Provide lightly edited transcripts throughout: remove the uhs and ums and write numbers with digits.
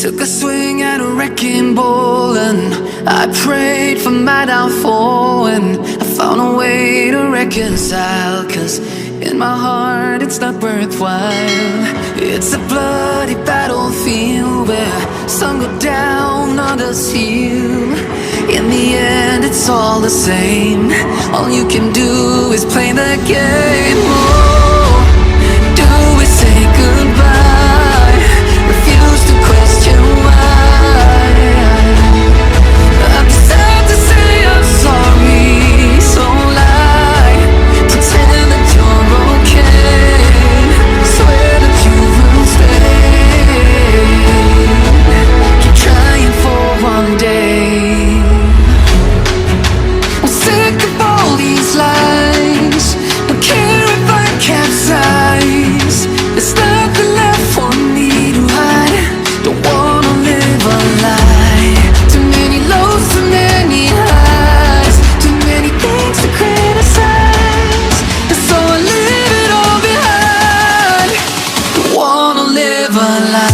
Took a swing at a wrecking ball and I prayed for my downfall, and I found a way to reconcile, 'cause in my heart it's not worthwhile. It's a bloody battlefield where some go down, others heal. In the end it's all the same. All you can do is play the game. Oh, do we say goodbye? Refuse to question why. I'm sad to say I'm sorry, so lie. Pretend that you're okay. Swear that you will stay. Keep trying for one day. I'm sick of all these lies. Don't care if I capsize. There's nothing left for me to hide. Don't wanna live a lie. Too many lows, too many highs. Too many things to criticize. And so I leave it all behind. Don't wanna live a lie.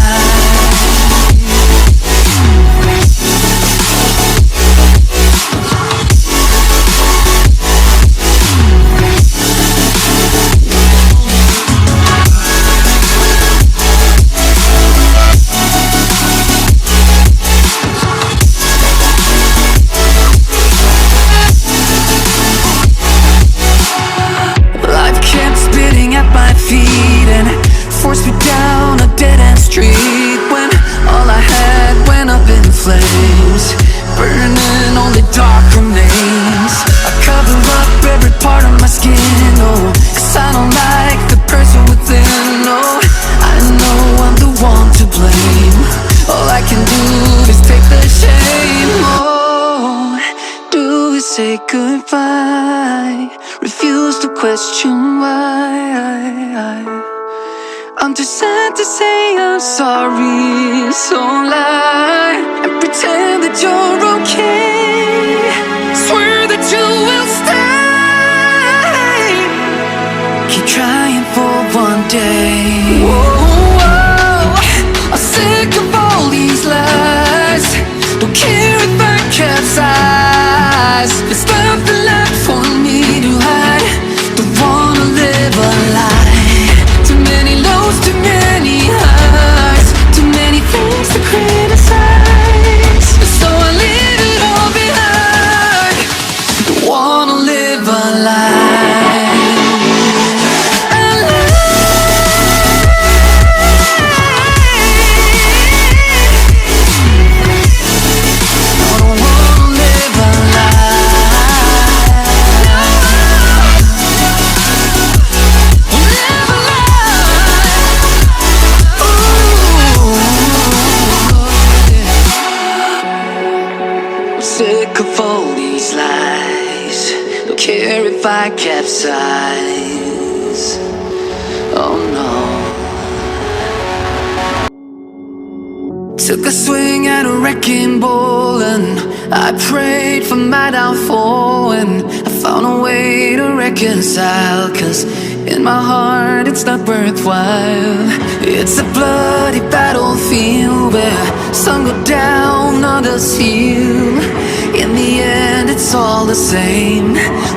Forced me down a dead-end street when all I had went up in flames, burning only dark remains. I cover up every part of my skin, oh, 'cause I don't like the person within. Oh, I know I'm the one to blame. All I can do is take the shame. Oh, do we say goodbye? Refuse to question why. I'm too sad to say I'm sorry, so lie and pretend that you're okay. Swear that you will stay. Keep trying for one day. Whoa, I'm sick of all these lies. Don't care if I capsize. There's nothing left for me to hide. Don't wanna live a lie. Too many highs, too many things to criticize. So I leave it all behind. Don't wanna live a lie. Sick of all these lies. Don't care if I capsize. Oh no. Took a swing at a wrecking ball and I prayed for my downfall, and I found a way to reconcile, 'cause in my heart it's not worthwhile. It's a bloody battlefield where some go down, others heal. In the end it's all the same.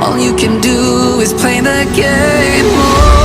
All you can do is play the game. Oh,